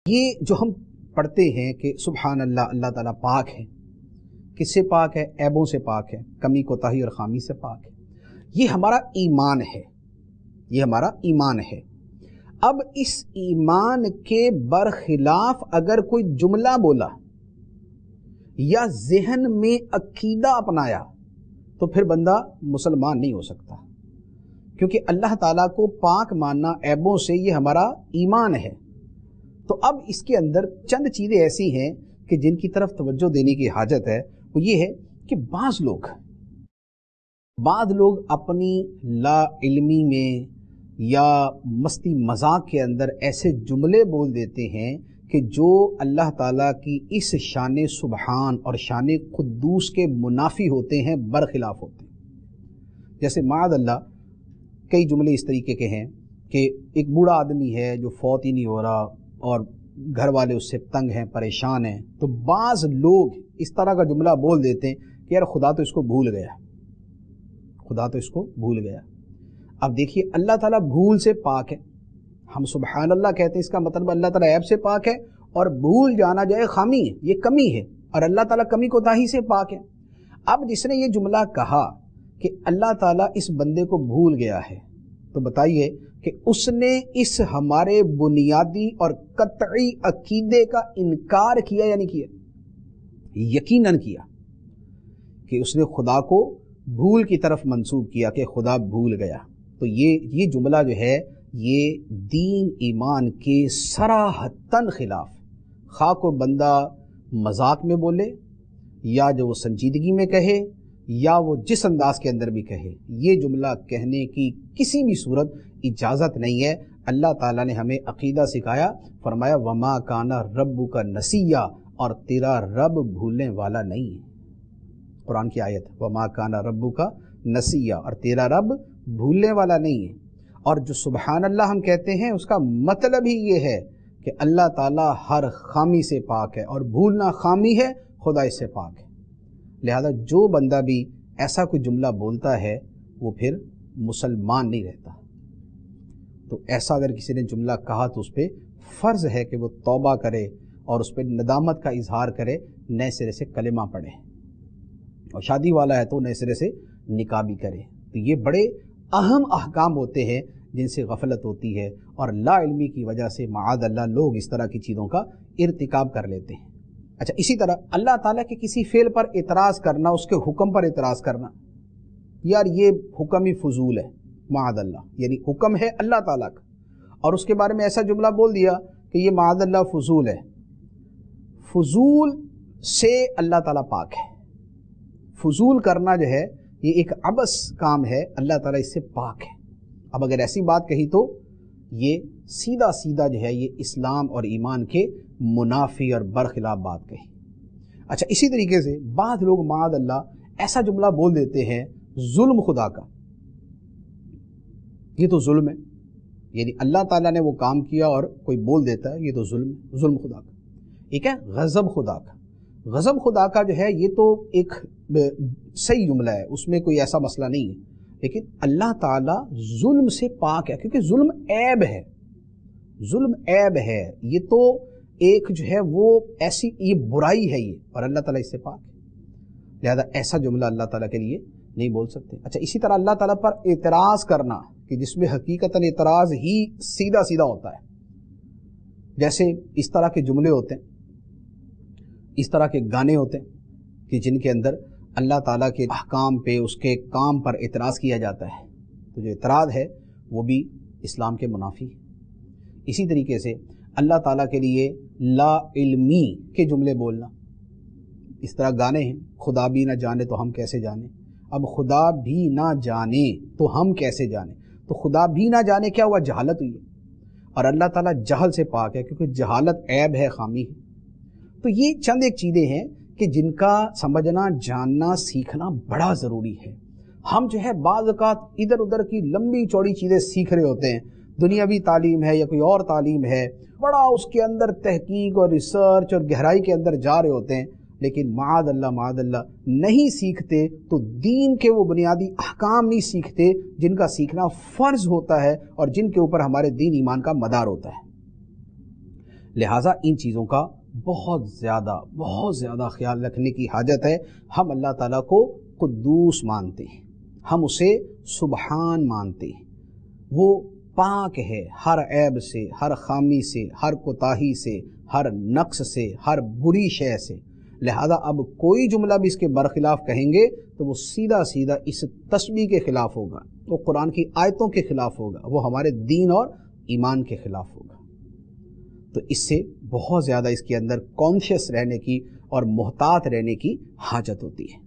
یہ جو ہم پڑھتے ہیں کہ سبحان اللہ، اللہ تعالیٰ پاک ہے، کس سے پاک ہے؟ عیبوں سے پاک ہے، کمی کوتاہی اور خامی سے پاک ہے۔ یہ ہمارا ایمان ہے، یہ ہمارا ایمان ہے۔ اب اس ایمان کے برخلاف اگر کوئی جملہ بولا یا ذہن میں عقیدہ اپنایا تو پھر بندہ مسلمان نہیں ہو سکتا، کیونکہ اللہ تعالیٰ کو پاک ماننا عیبوں سے یہ ہمارا ایمان ہے۔ تو اب اس کے اندر چند چیزیں ایسی ہیں کہ جن کی طرف توجہ دینے کی حاجت ہے، وہ یہ ہے کہ بعض لوگ اپنی لا علمی میں یا مستی مذاق کے اندر ایسے جملے بول دیتے ہیں کہ جو اللہ تعالیٰ کی اس شان سبحان اور شان قدوس کے منافی ہوتے ہیں، برخلاف ہوتے ہیں۔ جیسے معاذ اللہ کئی جملے اس طریقے کے ہیں کہ ایک بوڑھا آدمی ہے جو فوت ہی نہیں ہو رہا اور گھر والے اس سے تنگ ہیں، پریشان ہیں، تو بعض لوگ اس طرح کا جملہ بول دیتے ہیں کہ یار خدا تو اس کو بھول گیا، خدا تو اس کو بھول گیا۔ اب دیکھیے اللہ تعالیٰ بھول سے پاک ہے، ہم سبحان اللہ کہتے ہیں، اس کا مطلب اللہ تعالیٰ عیب سے پاک ہے، اور بھول جانا جو ہے خامی ہے، یہ کمی ہے، اور اللہ تعالیٰ کمی کوتاہی سے پاک ہے۔ اب جس نے یہ جملہ کہا کہ اللہ تعالیٰ اس بندے کو بھول گیا ہے، تو بتائیے کہ اس نے اس ہمارے بنیادی اور قطعی عقیدے کا انکار کیا یا نہیں کیا؟ یقیناً کیا، کہ اس نے خدا کو بھول کی طرف منسوب کیا کہ خدا بھول گیا۔ تو یہ جملہ جو ہے یہ دین ایمان کے صراحتاً خلاف، خواہ کو بندہ مذاق میں بولے یا جو وہ سنجیدگی میں کہے یا وہ جس انداز کے اندر بھی کہے، یہ جملہ کہنے کی کسی بھی صورت اجازت نہیں ہے۔ اللہ تعالیٰ نے ہمیں عقیدہ سکھایا، فرمایا وما کانا ربک نسیا، اور تیرا رب بھولنے والا نہیں ہے۔ قرآن کی آیت، وما کانا ربک نسیا، اور تیرا رب بھولنے والا نہیں ہے۔ اور جو سبحان اللہ ہم کہتے ہیں اس کا مطلب ہی یہ ہے کہ اللہ تعالیٰ ہر خامی سے پاک ہے، اور بھولنا خامی ہے، خدا اس سے پاک ہے۔ لہذا جو بندہ بھی ایسا کوئی جملہ بولتا ہے وہ پھر مسلمان نہیں رہتا۔ تو ایسا اگر کسی نے جملہ کہا تو اس پہ فرض ہے کہ وہ توبہ کرے اور اس پہ ندامت کا اظہار کرے، نئے سرے سے کلمہ پڑھے، اور شادی والا ہے تو نئے سرے سے نکاح بھی کرے۔ تو یہ بڑے اہم احکام ہوتے ہیں جن سے غفلت ہوتی ہے، اور لا علمی کی وجہ سے معاذ اللہ لوگ اس طرح کی چیزوں کا ارتکاب کر لیتے ہیں۔ اچھا، اسی طرح اللہ تعالیٰ کے کسی فعل پر اعتراض کرنا، اس کے حکم پر اعتراض کرنا، یار یہ حکم ہی فضول ہے، معاذ اللہ، یعنی حکم ہے اللہ تعالیٰ کا اور اس کے بارے میں ایسا جملہ بول دیا کہ یہ معاذ اللہ فضول ہے۔ فضول سے اللہ تعالیٰ پاک ہے۔ فضول کرنا جو ہے یہ ایک عبث کام ہے، اللہ تعالیٰ اس سے پاک ہے۔ اب اگر ایسی بات کہی تو یہ سیدھا جو ہے یہ اسلام اور ایمان کے منافی اور برخلاف بات کہی۔ اچھا، اسی طریقے سے بعض لوگ معاذ اللہ ایسا جملہ بول دیتے ہیں ظلم خدا کا، یہ تو ظلم ہے، یعنی اللہ تعالیٰ نے وہ کام کیا اور کوئی بول دیتا ہے یہ تو ظلم خدا کا۔ ایک ہے غضب خدا کا، غضب خدا کا جو ہے یہ تو ایک صحیح جملہ ہے، اس میں کوئی ایسا مسئلہ نہیں ہے، لیکن اللہ تعالیٰ ظلم سے پاک ہے، کیونکہ ظلم عیب ہے، ظلم عیب ہے، یہ تو ایک جو ہے وہ ایسی یہ برائی ہے یہ، اور اللہ تعالیٰ اس سے پاک ہے، لہذا ایسا جملہ اللہ تعالیٰ کے لیے نہیں بول سکتے۔ اچھا، اسی طرح اللہ تعالیٰ پر اعتراض کرنا کہ جس میں حقیقتاً اعتراض ہی سیدھا ہوتا ہے، جیسے اس طرح کے جملے ہوتے ہیں، اس طرح کے گانے ہوتے ہیں کہ جن کے اندر اللہ تعالیٰ کے احکام پہ، اس کے کام پر اعتراض کیا جاتا ہے، تو جو اعتراض ہے وہ بھی اسلام کے منافی ہے۔ اسی طریقے سے اللہ تعالیٰ کے لیے لا علمی کے جملے بولنا، اس طرح گانے ہیں، خدا بھی نہ جانے تو ہم کیسے جانیں۔ اب خدا بھی نہ جانے تو ہم کیسے جانیں؟ تو خدا بھی نہ جانے کیا ہوا؟ جہالت ہوئی ہے، اور اللہ تعالیٰ جہل سے پاک ہے، کیونکہ جہالت عیب ہے، خامی ہے۔ تو یہ چند ایک چیزیں ہیں کہ جن کا سمجھنا، جاننا، سیکھنا بڑا ضروری ہے۔ ہم جو ہے بعض اوقات ادھر ادھر کی لمبی چوڑی چیزیں سیکھ رہے ہوتے ہیں، دنیاوی تعلیم ہے یا کوئی اور تعلیم ہے، بڑا اس کے اندر تحقیق اور ریسرچ اور گہرائی کے اندر جا رہے ہوتے ہیں، لیکن معاذ اللہ نہیں سیکھتے تو دین کے وہ بنیادی احکام نہیں سیکھتے جن کا سیکھنا فرض ہوتا ہے اور جن کے اوپر ہمارے دین ایمان کا مدار ہوتا ہے۔ لہٰذا ان چیزوں کا بہت زیادہ خیال رکھنے کی حاجت ہے۔ ہم اللہ تعالیٰ کو قدوس مانتے ہیں، ہم اسے سبحان مانتے ہیں، وہ پاک ہے ہر عیب سے، ہر خامی سے، ہر کوتاہی سے، ہر نقص سے، ہر بری شے سے۔ لہذا اب کوئی جملہ بھی اس کے برخلاف کہیں گے تو وہ سیدھا سیدھا اس تسبیح کے خلاف ہوگا، وہ قرآن کی آیتوں کے خلاف ہوگا، وہ ہمارے دین اور ایمان کے خلاف ہوگا۔ تو اس سے بہت زیادہ اس کے اندر کانشیس رہنے کی اور محتاط رہنے کی حاجت ہوتی ہے۔